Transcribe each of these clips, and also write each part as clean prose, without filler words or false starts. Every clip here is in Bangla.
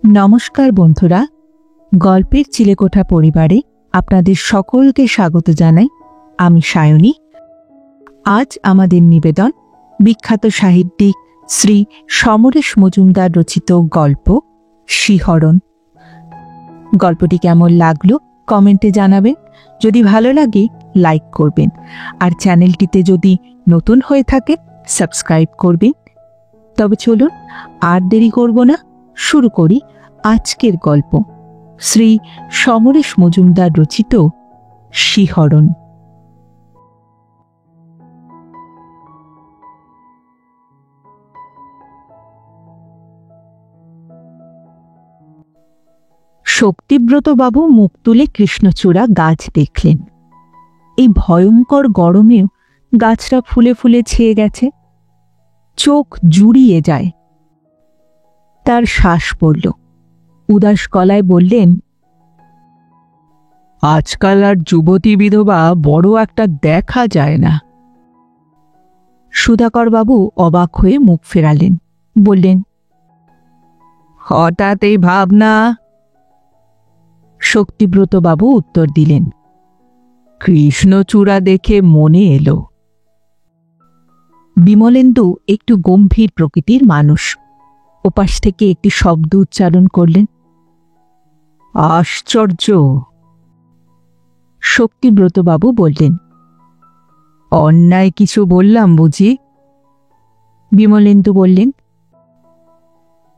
নমস্কার বন্ধুরা, গল্পের চিলেকোঠা পরিবারে আপনাদের সকলকে স্বাগত জানাই। আমি সায়নী। আজ আমাদের নিবেদন বিখ্যাত সাহিত্যিক শ্রী সমরেশ মজুমদার রচিত গল্প শিহরণ। গল্পটি কেমন লাগলো কমেন্টে জানাবেন। যদি ভালো লাগে লাইক করবেন, আর চ্যানেলটিতে যদি নতুন হয়ে থাকে সাবস্ক্রাইব করবেন। তবে চলুন আর দেরি করব না, শুরু করি আজকের গল্প শ্রী সমরেশ মজুমদার রচিত শিহরণ। শক্তিব্রত বাবু মুখ তুলে কৃষ্ণচূড়া গাছ দেখলেন। এই ভয়ঙ্কর গরমেও গাছটা ফুলে ফুলে ছেয়ে গেছে, চোখ জুড়িয়ে যায়। তার শ্বাস পড়ল। উদাস গলায় বললেন, আজকাল আর যুবতী বিধবা বড় একটা দেখা যায় না। সুধাকর বাবু অবাক হয়ে মুখ ফেরালেন, বললেন, হঠাৎ এই ভাবনা? শক্তিব্রত বাবু উত্তর দিলেন, কৃষ্ণচূড়া দেখে মনে এলো। বিমলেন্দু একটু গম্ভীর প্রকৃতির মানুষ। ওপাশ থেকে একটি শব্দ উচ্চারণ করলেন, আশ্চর্য। শক্তিব্রতবাবু বললেন, অন্যায় কিছু বললাম বুঝি? বিমলেন্দু বললেন,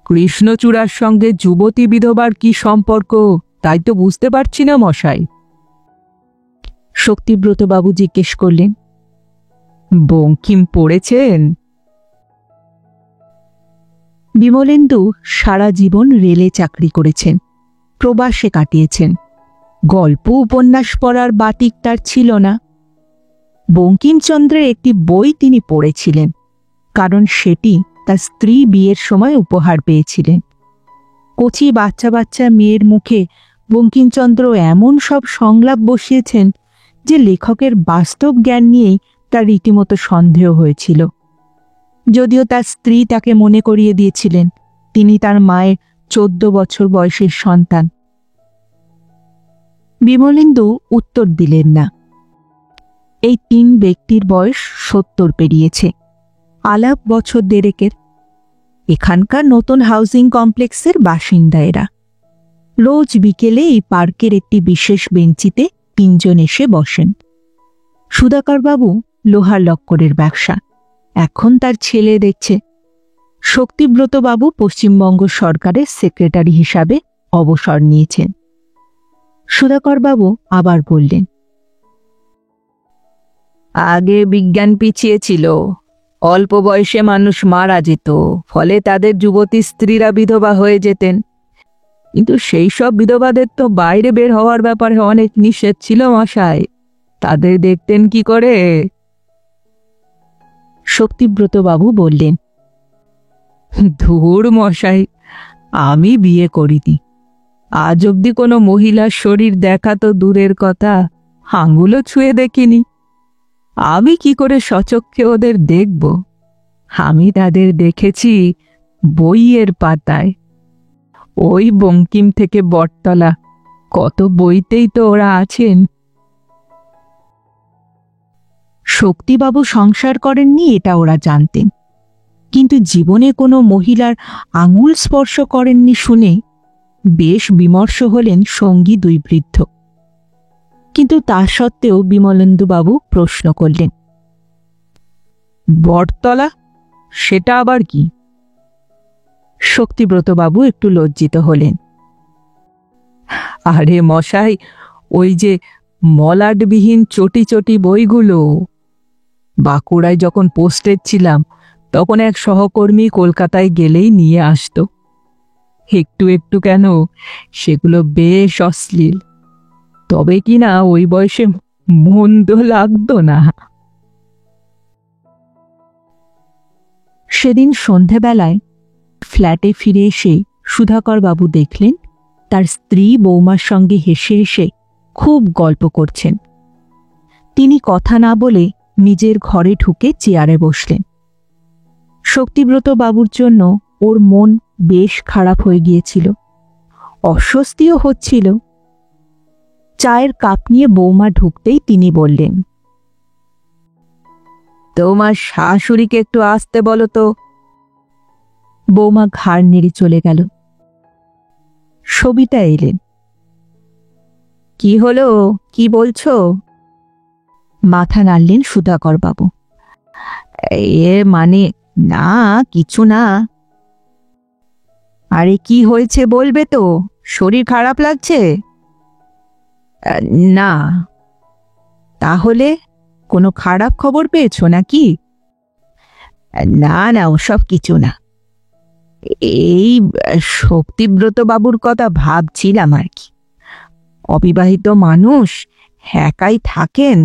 কৃষ্ণচূড়ার সঙ্গে যুবতী বিধবার কি সম্পর্ক তাই তো বুঝতে পারছি না মশাই। শক্তিব্রতবাবু জিজ্ঞেস করলেন, বঙ্কিম পড়েছেন? বিমলেন্দু সারা জীবন রেলে চাকরি করেছেন, প্রবাসে কাটিয়েছেন। গল্প উপন্যাস পড়ার বাতিক তার ছিল না। বঙ্কিমচন্দ্রের একটি বই তিনি পড়েছিলেন, কারণ সেটি তার স্ত্রী বিয়ের সময় উপহার পেয়েছিলেন। কচি বাচ্চা বাচ্চা মেয়ের মুখে বঙ্কিমচন্দ্র এমন সব সংলাপ বসিয়েছেন যে লেখকের বাস্তব জ্ঞান নিয়েই তার রীতিমতো সন্দেহ হয়েছিল। যদিও তার স্ত্রী তাকে মনে করিয়ে দিয়েছিলেন তিনি তার মায়ের 14 বছর বয়সের সন্তান। বিমলেন্দু উত্তর দিলেন না। এই 3 ব্যক্তির বয়স 70 পেরিয়েছে, আলাপ বছর দেড়েকের। এখানকার নতুন হাউজিং কমপ্লেক্সের বাসিন্দা এরা। রোজ বিকেলে এই পার্কের একটি বিশেষ বেঞ্চিতে 3 জন এসে বসেন। সুধাকরবাবু লোহার লক্করের ব্যবসা, এখন তার ছেলে দেখছে। শক্তিব্রতবাবু পশ্চিমবঙ্গ সরকারের সেক্রেটারি হিসাবে অবসর নিয়েছেন। সুধাকরবাবু আবার বললেন, আগে বিজ্ঞান পিছিয়ে ছিল, অল্প বয়সে মানুষ মারা যেত, ফলে তাদের যুবতী স্ত্রীরা বিধবা হয়ে যেতেন। কিন্তু সেই সব বিধবাদের তো বাইরে বের হওয়ার ব্যাপারে অনেক নিষেধ ছিল মশাই। তাদের দেখতেন কি করে? শক্তিব্রতবাবু বললেন, ধুর মশাই, আমি বিয়ে করিনি। আজ অবধি কোনো মহিলার শরীর দেখা তো দূরের কথা, আঙুলও ছুঁয়ে দেখিনি। আমি কি করে সচক্ষে ওদের দেখব? আমি তাদের দেখেছি বইয়ের পাতায়। ওই বঙ্কিম থেকে বটতলা কত বইতেই তো ওরা আছেন। শক্তিবাবু সংসার করেননি এটা ওরা জানতেন, কিন্তু জীবনে কোনো মহিলার আঙুল স্পর্শ করেননি শুনে বেশ বিমর্ষ হলেন সঙ্গী 2 বৃদ্ধ। কিন্তু তা সত্ত্বেও বিমলেন্দুবাবু প্রশ্ন করলেন, বটতলা সেটা আবার কি? শক্তিব্রতবাবু একটু লজ্জিত হলেন। আরে মশাই, ওই যে মলাটবিহীন চটি চটি বইগুলো। বাঁকুড়ায় যখন পোস্টেড ছিলাম তখন এক সহকর্মী কলকাতায় গেলেই নিয়ে আসতো। একটু একটু কেন, সেগুলো বেশ অশ্লীল। তবে কিনা ওই বয়সে মন্দ লাগতো না। সেদিন সন্ধেবেলায় ফ্ল্যাটে ফিরে এসে সুধাকরবাবু দেখলেন তার স্ত্রী বৌমার সঙ্গে হেসে হেসে খুব গল্প করছেন। তিনি কথা না বলে নিজের ঘরে ঢুকে চেয়ারে বসলেন। শক্তিব্রত বাবুর জন্য ওর মন বেশ খারাপ হয়ে গিয়েছিল। অস্বস্তিও হচ্ছিল। চায়ের কাপ নিয়ে বৌমা ঢুকতেই তিনি বললেন, তোমার শাশুড়িকে একটু আসতে বলো তো। বৌমা ঘাড় নেড়ে চলে গেল। সবিতা এলেন। কি হলো, কি বলছো? মাথা নাড়লেন সুধাকর বাবু। মানে না, কিছু না। আরে কি হয়েছে বলবে তো, শরীর খারাপ লাগছে? না। তাহলে কোনো খারাপ খবর পেয়েছো নাকি? না না, ওসব কিছু না। এই শক্তিব্রত বাবুর কথা ভাবছিলাম আর কি। অবিবাহিত মানুষ, একাই থাকেন।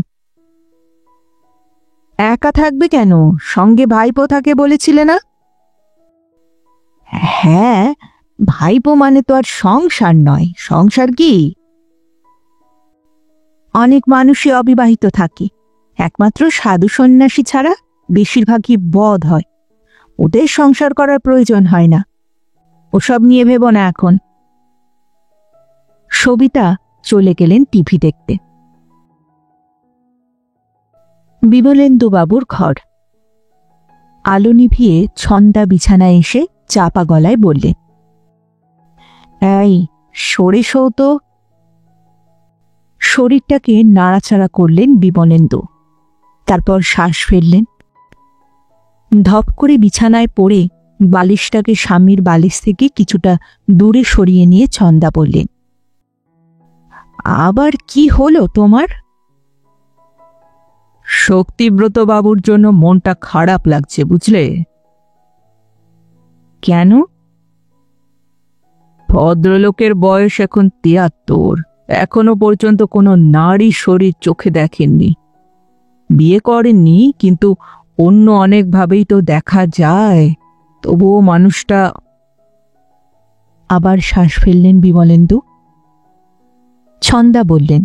একা থাকবে কেন, সঙ্গে ভাইপো থাকে বলেছিলে না? হ্যাঁ, ভাইপো মানে তো আর সংসার নয়। সংসার কি? অনেক মানুষই অবিবাহিত থাকে, একমাত্র সাধু সন্ন্যাসী ছাড়া বেশিরভাগই বধ হয়। ওদের সংসার করার প্রয়োজন হয় না। ওসব নিয়ে ভেবো না এখন। সবিতা চলে গেলেন টিভি দেখতে। বিমলেন্দু বাবুর ঘর। আলো নিভিয়ে ছন্দা বিছানায় এসে চাপা গলায় বললেন, এই সরে শো তো। শরীরটাকে নাড়াচাড়া করলেন বিমলেন্দু, তারপর শ্বাস ফেললেন। ধপ করে বিছানায় পড়ে বালিশটাকে স্বামীর বালিশ থেকে কিছুটা দূরে সরিয়ে নিয়ে ছন্দা বললেন, আবার কি হলো তোমার? শক্তিব্রত বাবুর জন্য মনটা খারাপ লাগছে, বুঝলে? কেন? ভদ্রলোকের বয়স এখন ৭৩, এখনো পর্যন্ত কোনো নারী শরীর চোখে দেখেননি। বিয়ে করেননি, কিন্তু অন্য অনেকভাবেই তো দেখা যায়। তবুও মানুষটা। আবার শ্বাস ফেললেন বিমলেন্দু। ছন্দা বললেন,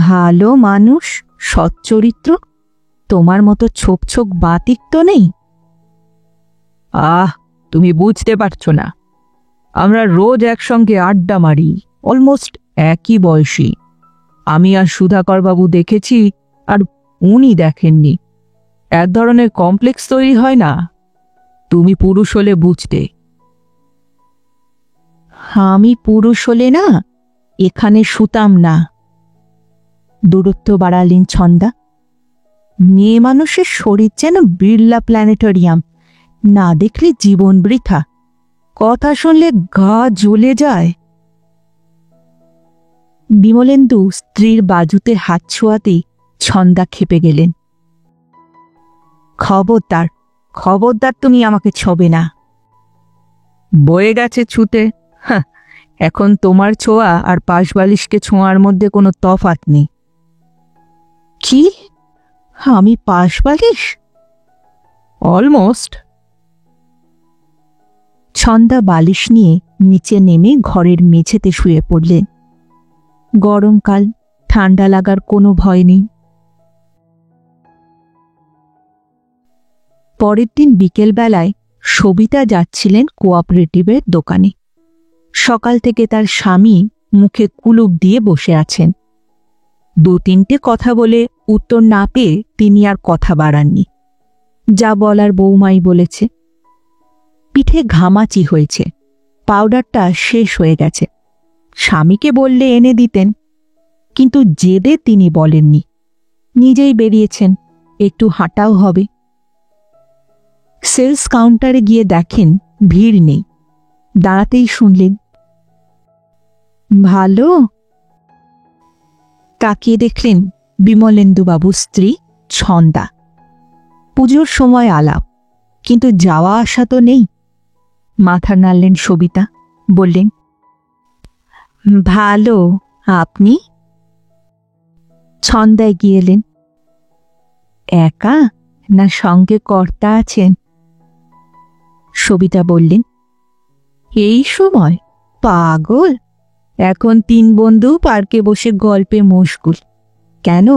ভালো মানুষ, সচ্চরিত্র, তোমার মতো ছোপ ছোপ বাতিক তো নেই। তুমি বুঝতে পারছো না। আমরা রোজ একসঙ্গে আড্ডা মারি, অলমোস্ট একই বয়সী। আমি আর সুধাকর বাবু দেখেছি, আর উনি দেখেননি। এক ধরনের কমপ্লেক্স তৈরি হয় না? তুমি পুরুষ হলে বুঝতে। আমি পুরুষ হলে না এখানে শুতাম না। দূরত্ব বাড়ালেন ছন্দা। মেয়ে মানুষের শরীর যেন বিড়লা প্ল্যানেটোরিয়াম, না দেখলে জীবন বৃথা। কথা শুনলে গা জ্বলে যায়। বিমলেন্দু স্ত্রীর বাজুতে হাত ছোঁয়াতেই ছন্দা ক্ষেপে গেলেন। খবরদার, খবরদার, তুমি আমাকে ছোবে না। বয়ে গেছে ছুতে। এখন তোমার ছোঁয়া আর পাশবালিশকে ছোঁয়ার মধ্যে কোনো তফাৎ নেই। কি? আমি পাশবালিশ? অলমোস্ট। ছন্দা বালিশ নিয়ে নিচে নেমে ঘরের মেঝেতে শুয়ে পড়লেন। গরমকাল, ঠান্ডা লাগার কোনো ভয় নেই। পরের দিন বিকেলবেলায় সবিতা যাচ্ছিলেন কোঅপারেটিভের দোকানে। সকাল থেকে তার স্বামী মুখে কুলুপ দিয়ে বসে আছেন। ২-৩টে কথা বলে উত্তর না পেয়ে তিনি আর কথা বাড়াননি। যা বলার বৌমাই বলেছে। পিঠে ঘামাচি হয়েছে, পাউডারটা শেষ হয়ে গেছে। স্বামীকে বললে এনে দিতেন, কিন্তু জেদে তিনি বলেননি। নিজেই বেরিয়েছেন, একটু হাঁটাও হবে। সেলস কাউন্টারে গিয়ে দেখেন ভিড় নেই। দাঁড়াতেই শুনলেন, ভালো। তাকিয়ে দেখলেন বিমলেন্দুবাবুর স্ত্রী ছন্দা। পুজোর সময় আলাপ, কিন্তু যাওয়া আসা তো নেই। মাথা নাড়লেন সবিতা, বললেন, ভালো। আপনি? ছন্দা এগিয়ে এলেন। একা না সঙ্গে কর্তা আছেন? সবিতা বললেন, এই সময়? পাগল, এখন ৩ বন্ধু পার্কে বসে গল্পে মশগুল। কেন,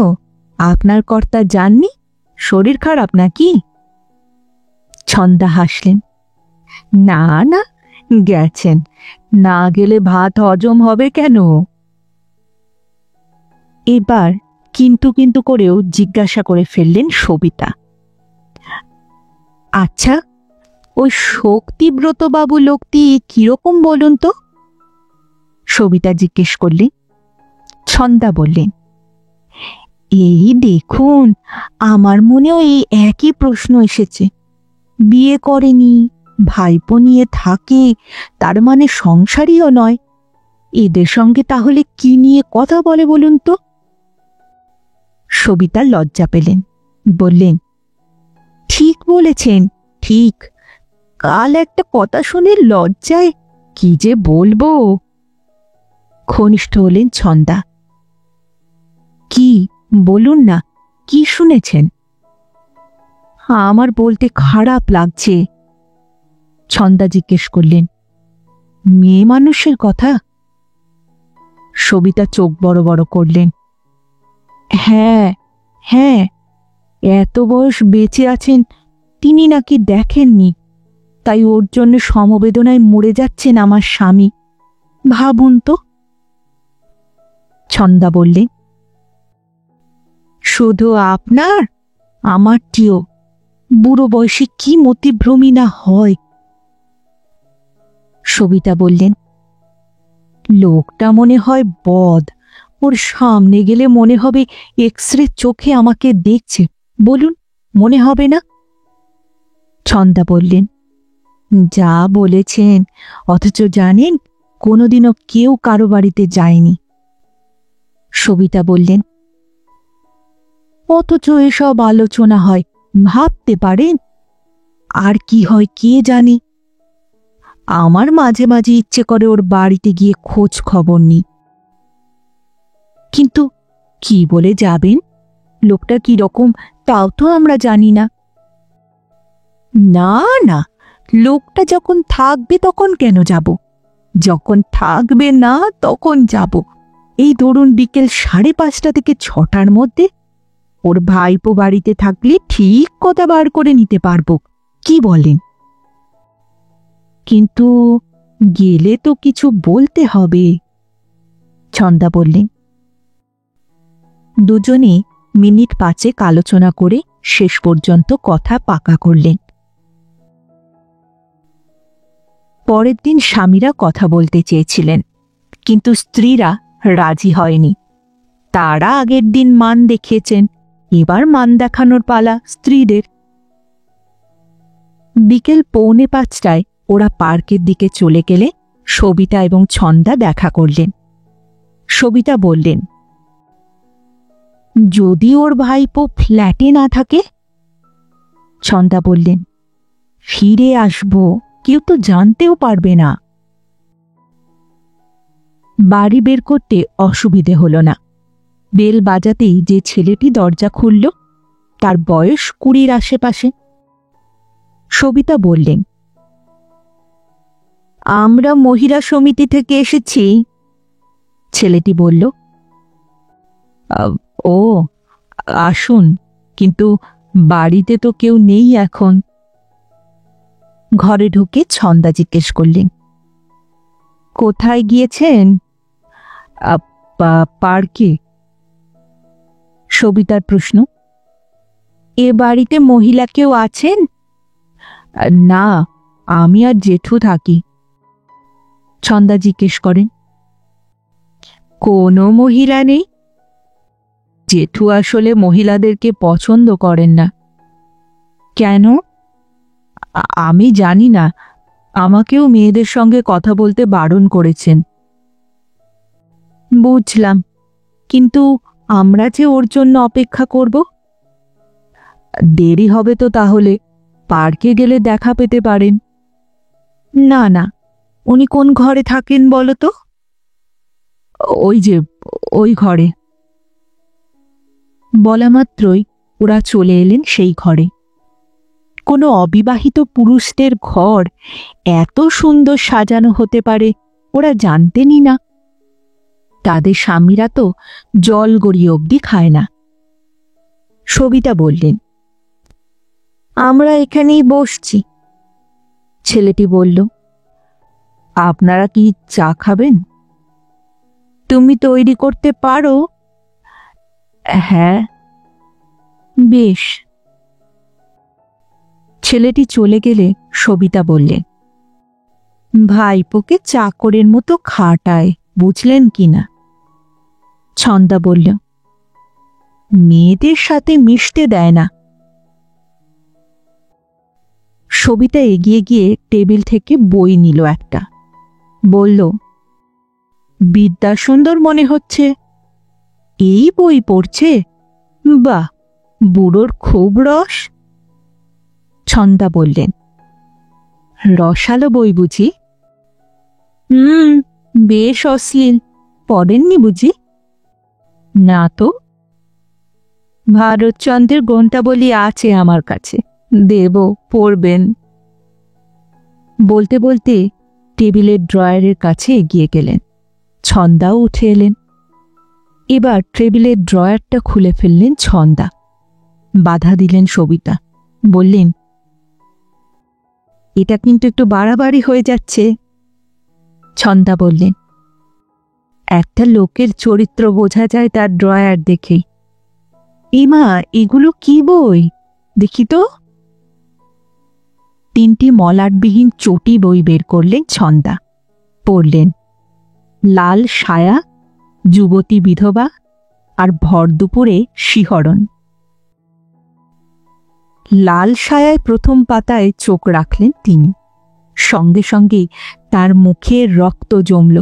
আপনার কর্তা যাননি? শরীর খারাপ নাকি? ছন্দা হাসলেন, না না, গেছেন, না গেলে ভাত হজম হবে কেন? এবার কিন্তু কিন্তু করেও জিজ্ঞাসা করে ফেললেন সবিতা। আচ্ছা, ওই শক্তিব্রত বাবু লোকটি কিরকম বলুন তো? সবিতা জিজ্ঞেস করলেন। ছন্দা বললেন, এই দেখুন, আমার মনেও এই একই প্রশ্ন এসেছে। বিয়ে করেনি, ভাইপো নিয়ে থাকে, তার মানে সংসারীও নয়। এদের সঙ্গে তাহলে কি নিয়ে কথা বলে বলুন তো? সবিতা লজ্জা পেলেন, বললেন, ঠিক বলেছেন, ঠিক। কাল একটা কথা শুনে লজ্জায় কি যে বলবো। ঘনিষ্ঠ হলেন ছন্দা। কি বলুন না, কি শুনেছেন? আমার বলতে খারাপ লাগছে। ছন্দা জিজ্ঞেস করলেন, মেয়ে মানুষের কথা? সবিতা চোখ বড় বড় করলেন। হ্যাঁ হ্যাঁ, এত বয়স বেঁচে আছেন, তিনি নাকি দেখেননি, তাই ওর জন্য সমবেদনায় মরে যাচ্ছেন আমার স্বামী। ভাবুন তো। ছন্দা বললেন, শুধু আপনার, আমারটিও। বুড়ো বয়সে কি মতিভ্রমী না হয়। সবিতা বললেন, লোকটা মনে হয় বদ। ওর সামনে গেলে মনে হবে এক্সরে চোখে আমাকে দেখছে। বলুন, মনে হবে না? ছন্দা বললেন, যা বলেছেন, অথচ জানেন কোনোদিনও কেউ কারো বাড়িতে যায়নি। সবিতা বললেন, অথচ এসব আলোচনা হয়, ভাবতে পারেন? আর কি হয় কে জানে। আমার মাঝে মাঝে ইচ্ছে করে ওর বাড়িতে গিয়ে খোঁজ খবর নিই। কিন্তু কি বলে যাবেন? লোকটা কি রকম তাও তো আমরা জানি না। না না, লোকটা যখন থাকবে তখন কেন যাব? যখন থাকবে না তখন যাব। এই ধরুন বিকেল 5:30 থেকে 6টার মধ্যে। ওর ভাইপো বাড়িতে থাকলে ঠিক কথা বার করে নিতে পারবো। কি বলেন? কিন্তু গেলে তো কিছু বলতে হবে। ছন্দা বললেন। দুজনে মিনিট 5 আলোচনা করে শেষ পর্যন্ত কথা পাকা করলেন। পরের দিন স্বামীরা কথা বলতে চেয়েছিলেন, কিন্তু স্ত্রীরা রাজি হয়নি। তারা আগের দিন মান দেখিয়েছেন, এবার মান দেখানোর পালা স্ত্রীদের। বিকেল 4:45 ওরা পার্কের দিকে চলে গেলে সবিতা এবং ছন্দা দেখা করলেন। সবিতা বললেন, যদি ওর ভাইপো ফ্ল্যাটে না থাকে? ছন্দা বললেন, ফিরে আসবো, কেউ তো জানতেও পারবে না। বাড়ি বের করতে অসুবিধে হলো না। বেল বাজাতেই যে ছেলেটি দরজা খুলল, তার বয়স 20-র আশেপাশে। সবিতা বললেন, আমরা মহিলা সমিতি থেকে এসেছি। ছেলেটি বলল, ও, আসুন, কিন্তু বাড়িতে তো কেউ নেই এখন। ঘরে ঢুকে ছন্দা জিজ্ঞেস করলেন, কোথায় গিয়েছেন? পার্কে। সবিতার প্রশ্ন, এ বাড়িতে মহিলা কেউ আছেন? না, আমি আর জেঠু থাকি। ছন্দা জিজ্ঞেস করেন, কোনো মহিলা নেই? জেঠু আসলে মহিলাদেরকে পছন্দ করেন না। কেন? আমি জানি না, আমাকেও মেয়েদের সঙ্গে কথা বলতে বারণ করেছেন। বুঝলাম, কিন্তু আমরা যে ওর জন্য অপেক্ষা করব। দেরি হবে তো তাহলে, পার্কে গেলে দেখা পেতে পারেন। না না, উনি কোন ঘরে থাকেন বলো তো? ওই যে ওই ঘরে। বলা মাত্রই ওরা চলে এলেন সেই ঘরে। কোনো অবিবাহিত পুরুষদের ঘর এত সুন্দর সাজানো হতে পারে ওরা জানতেনই না। তাদের স্বামীরা তো জল গড়িয়ে অবধি খায় না। সবিতা বললেন, আমরা এখানেই বসছি। ছেলেটি বলল, আপনারা কি চা খাবেন? তুমি তৈরি করতে পারো? হ্যাঁ। বেশ। ছেলেটি চলে গেলে সবিতা বললে, ভাইপোকে চাকরের মতো খাটায়, বুঝলেন কিনা? ছন্দা বলল, মেয়েদের সাথে মিশতে দেয় না। সবিতা এগিয়ে গিয়ে টেবিল থেকে বই নিল একটা, বলল, বিদ্যাসুন্দর মনে হচ্ছে। এই বই পড়ছে? বাহ, বুড়োর খুব রস। ছন্দা বললেন, রসালো বই বুঝি? বেশ অশ্লীল। পড়েননি বুঝি? না তো। ভারতচন্দ্রের গ্রন্থাবলী আছে আমার কাছে, দেব, পড়বেন। বলতে বলতে টেবিলের ড্রয়ারের কাছে এগিয়ে গেলেন। ছন্দাও উঠে এলেন। এবার টেবিলের ড্রয়ারটা খুলে ফেললেন ছন্দা। বাধা দিলেন সবিতা, বললেন, এটা কিন্তু একটু বাড়াবাড়ি হয়ে যাচ্ছে। ছন্দা বললেন, একটা লোকের চরিত্র বোঝা যায় তার ড্রয়ার দেখেই। এমা, এগুলো কি বই দেখি তো। তিনটি মলাটবিহীন চটি বই বের করলেন ছন্দা। পড়লেন, লাল সায়া, যুবতী বিধবা আর ভর দুপুরে শিহরণ। লাল সায়ায় প্রথম পাতায় চোখ রাখলেন তিনি। সঙ্গে সঙ্গেই তার মুখে রক্ত জমল।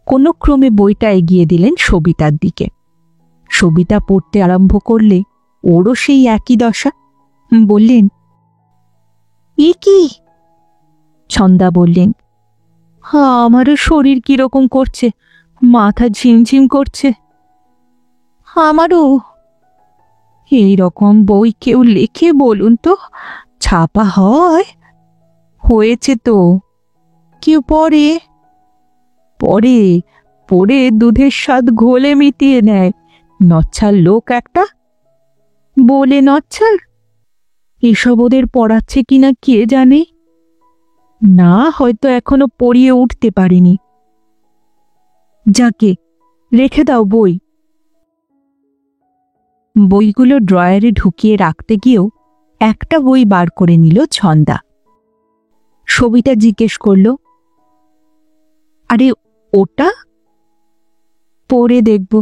কোনো ক্রমে বইটা এগিয়ে দিলেন সবিতার দিকে। সবিতা পড়তে আরম্ভ করলে ওরও সেই একই দশা। বললেন, এ কি? ছন্দা বললেন, আমারও শরীর কিরকম করছে, মাথা ঝিমঝিম করছে। আমারও। এই রকম বই কেউ লেখে বলুন তো? ছাপা হয়? হয়েছে তো। কেউ পড়ে? পড়ে, পড়ে দুধের স্বাদ ঘোলে মিটিয়ে নেয়। নচ্ছার লোক একটা। বলে নচ্ছার? এসব ওদের পড়াচ্ছে কিনা কে জানে। না, হয়তো এখনো পড়িয়ে উঠতে পারিনি। যাকে, রেখে দাও বই। বইগুলো ড্রয়ারে ঢুকিয়ে রাখতে গিয়েও একটা বই বার করে নিল ছন্দা। সবিতা জিজ্ঞেস করল, আরে ওটা? পড়ে দেখব,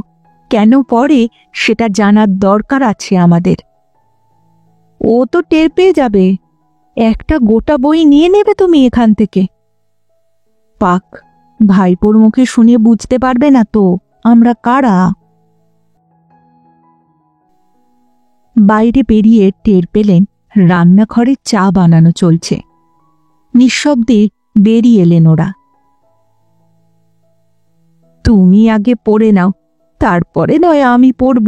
কেন পড়ে সেটা জানার দরকার আছে আমাদের। ও তো টের পেয়ে যাবে। একটা গোটা বই নিয়ে নেবে তুমি এখান থেকে। পাক, ভাইপোর মুখে শুনে বুঝতে পারবে না তো আমরা কারা। বাইরে বেরিয়ে টের পেলেন রান্নাঘরে চা বানানো চলছে। নিঃশব্দে বেরিয়ে এলেন ওরা। তুমি আগে পড়ে নাও, তারপরে নয় আমি পড়ব।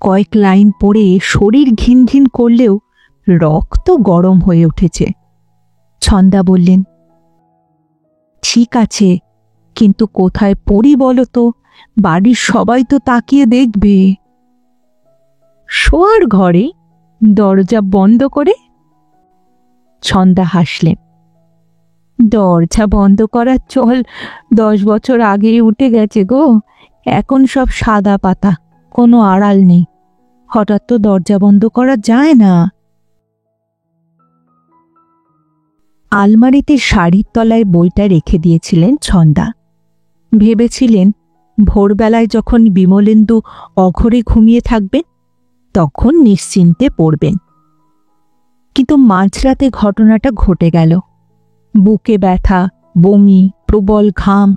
কয়েক লাইন পড়ে শরীর ঘিন ঘিন করলেও রক্ত গরম হয়ে উঠেছে। ছন্দা বললেন, ঠিক আছে, কিন্তু কোথায় পড়ি বলো তো? বাড়ির সবাই তো তাকিয়ে দেখবে। শোয়ার ঘরে, দরজা বন্ধ করে। ছন্দা হাসলেন, দরজা বন্ধ করার চল 10 বছর আগেই উঠে গেছে গো। এখন সব সাদা পাতা, কোনো আড়াল নেই। হঠাৎ তো দরজা বন্ধ করা যায় না। আলমারিতে শাড়ির তলায় বইটা রেখে দিয়েছিলেন ছন্দা। ভেবেছিলেন ভোরবেলায় যখন বিমলেন্দু অঘরে ঘুমিয়ে থাকবেন তখন নিশ্চিন্তে পড়বেন। কিন্তু মাঝরাতে ঘটনাটা ঘটে গেল। বুকে ব্যথা, বমি, প্রবল ঘাম।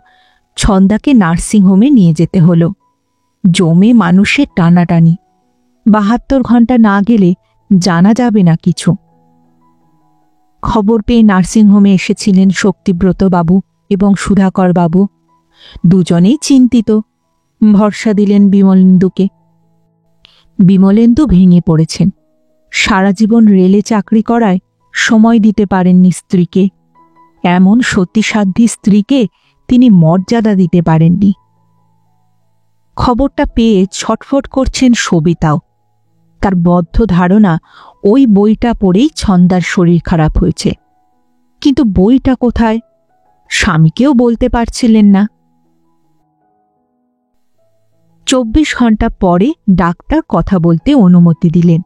ছন্দাকে নার্সিংহোমে নিয়ে যেতে হলো। জমে মানুষের টানাটানি। 72 ঘন্টা না গেলে জানা যাবে না কিছু। খবর পেয়ে নার্সিংহোমে এসেছিলেন শক্তিব্রত বাবু এবং সুধাকর বাবু। দুজনেই চিন্তিত। ভরসা দিলেন বিমলেন্দুকে। বিমলেন্দু ভেঙে পড়েছেন। সারা জীবন রেলে চাকরি করায় সময় দিতে পারেননি স্ত্রীকে। এমন সতীসাধ্যী স্ত্রীকে তিনি মর্যাদা দিতে পারেননি। খবরটা পেয়ে ছটফট করছেন সবিতাও। তার বদ্ধ ধারণা ওই বইটা পড়েই ছন্দার শরীর খারাপ হয়েছে। কিন্তু বইটা কোথায় স্বামীকেও বলতে পারছিলেন না। 24 ঘন্টা পরে ডাক্তার কথা বলতে অনুমতি দিলেন।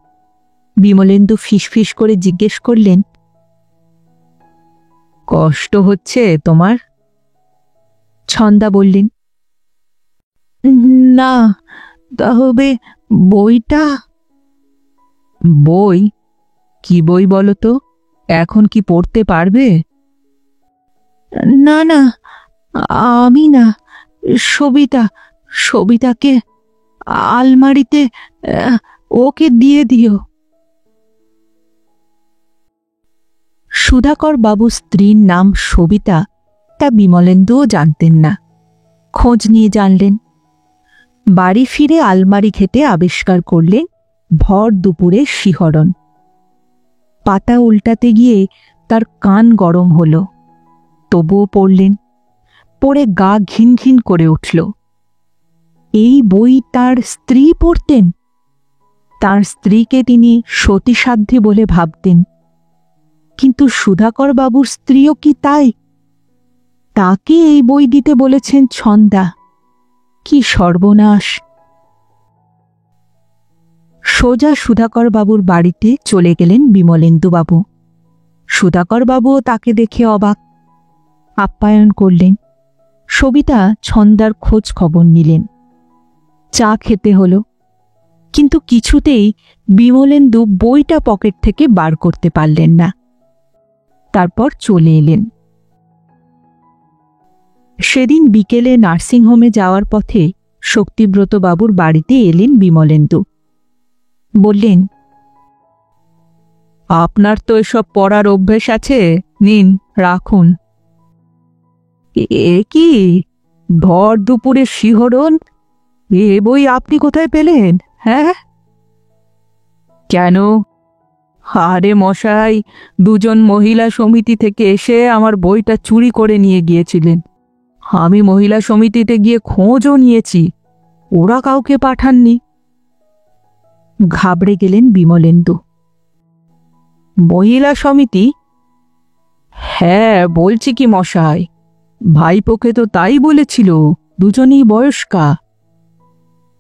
বিমলেন্দু ফিসফিস করে জিজ্ঞেস করলেন, কষ্ট হচ্ছে তোমার? ছন্দা বললেন, না, তবে বইটা। বই? কি বই বলো তো? এখন কি পড়তে পারবে? না না, আমি না, সবিতা। সবিতাকে আলমারিতে ওকে দিয়ে দিও। সুধাকর বাবু স্ত্রীর নাম সবিতা তা বিমলেন্দুও জানতেন না। খোঁজ নিয়ে জানলেন। বাড়ি ফিরে আলমারি ঘেঁটে আবিষ্কার করলেন ভর দুপুরে শিহরণ। পাতা উল্টাতে গিয়ে তার কান গরম হল, তবুও পড়লেন। পড়ে গা ঘিন ঘিন করে উঠল। এই বই তার স্ত্রী পড়তেন। তার স্ত্রীকে তিনি সতীসাধ্যী বলে ভাবতেন, কিন্তু সুধাকর বাবুর স্ত্রীও কি তাই? তাকে এই বই দিতে বলেছেন ছন্দা। কি সর্বনাশ! সোজা সুধাকর বাবুর বাড়িতে চলে গেলেন বিমলেন্দু বাবু। সুধাকর বাবুও তাকে দেখে অবাক, আপ্যায়ন করলেন। সবিতা ছন্দার খোঁজ খবর নিলেন। চা খেতে হলো, কিন্তু কিছুতেই বিমলেন্দু বইটা পকেট থেকে বার করতে পারলেন না। তারপর চলে এলেন। সেদিন বিকেলে নার্সিংহোমে যাওয়ার পথে শক্তিব্রত বাবুর বাড়িতে এলেন বিমলেন্দু। বললেন, আপনার তো এসব পড়ার অভ্যেস আছে, নিন রাখুন। এ কি ভর দুপুরে শিহরণ? এ বই আপনি কোথায় পেলেন? হ্যাঁ? কেন? আরে মশাই, দুজন মহিলা সমিতি থেকে এসে আমার বইটা চুরি করে নিয়ে গিয়েছিলেন। আমি মহিলা সমিতিতে গিয়ে খোঁজও নিয়েছি, ওরা কাউকে পাঠাননি। ঘাবড়ে গেলেন বিমলেন্দু। মহিলা সমিতি? হ্যাঁ, বলছি কি মশাই, ভাইপোকে তো তাই বলেছিল, দুজনেই বয়স্কা।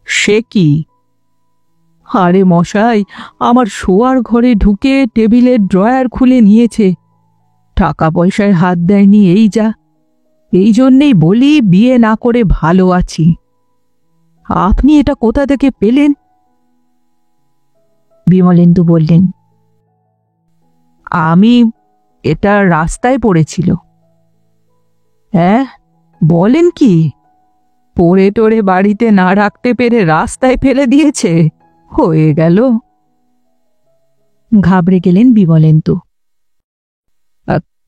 সে কি? আরে মশাই, আমার শোয়ার ঘরে ঢুকে টেবিলের ড্রয়ার খুলে নিয়েছে, টাকা পয়সায় হাত দেয়নি, এই যা। এই জন্যেই বলি বিয়ে না করে ভালো আছি। আপনি এটা কোথা থেকে পেলেন? বিমলেন্দু বললেন, এটা রাস্তায় পড়েছিল। হ্যাঁ, বলেন কি? পড়ে টোড়ে বাড়িতে না রাখতে পেরে রাস্তায় ফেলে দিয়েছে? হয়ে গেল। ঘাবড়ে গেলেন বিমলেন্দু।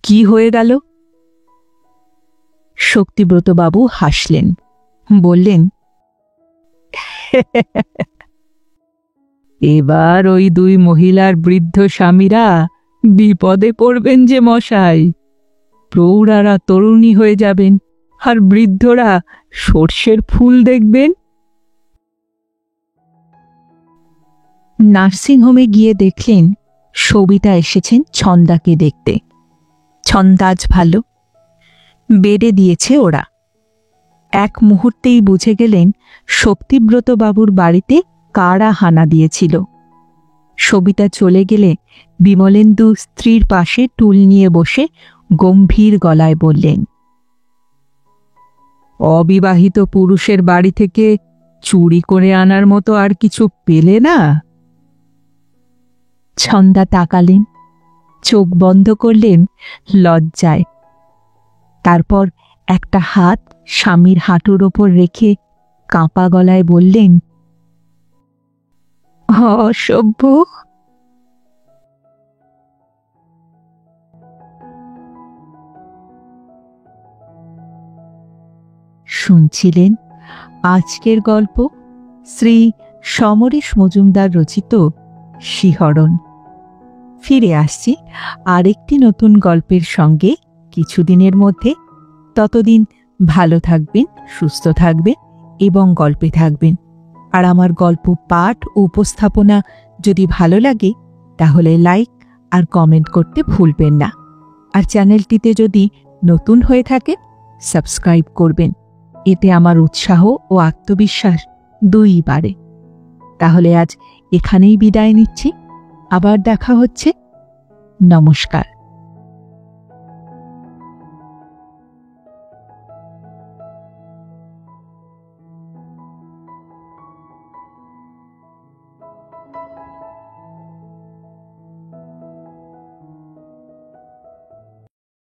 কি হয়ে গেল? শক্তিব্রত বাবু হাসলেন, বললেন, এবার ওই দুই মহিলার বৃদ্ধ স্বামীরা বিপদে পড়বেন যে মশাই। প্রৌঢ়ারা তরুণী হয়ে যাবেন, আর বৃদ্ধরা সর্ষের ফুল দেখবেন। নার্সিংহোমে গিয়ে দেখলেন সবিতা এসেছেন ছন্দাকে দেখতে। ছন্দাজ ভালো, বেডে দিয়েছে ওরা। এক মুহূর্তেই বুঝে গেলেন শক্তিব্রত বাবুর বাড়িতে কারা হানা দিয়েছিল। সবিতা চলে গেলে বিমলেন্দু স্ত্রীর পাশে টুল নিয়ে বসে গম্ভীর গলায় বললেন, অবিবাহিত পুরুষের বাড়ি থেকে চুরি করে আনার মতো আর কিছু পেলে না? ছন্দা তাকালেন, চোখ বন্ধ করলেন লজ্জায়। তারপর একটা হাত স্বামীর হাঁটুর ওপর রেখে কাঁপা গলায় বললেন, অসভ্য। শুনছিলেন আজকের গল্প শ্রী সমরেশ মজুমদার রচিত শিহরণ। ফিরে আসছি আরেকটি নতুন গল্পের সঙ্গে কিছুদিনের মধ্যে। ততদিন ভালো থাকবেন, সুস্থ থাকবেন এবং গল্পে থাকবেন। আর আমার গল্প পাঠ ও উপস্থাপনা যদি ভালো লাগে তাহলে লাইক আর কমেন্ট করতে ভুলবেন না। আর চ্যানেলটিতে যদি নতুন হয়ে থাকে সাবস্ক্রাইব করবেন। এতে আমার উৎসাহ ও আত্মবিশ্বাস দুই বাড়ে। তাহলে আজ এখানেই বিদায় নিচ্ছি। আবার দেখা হচ্ছে। নমস্কার।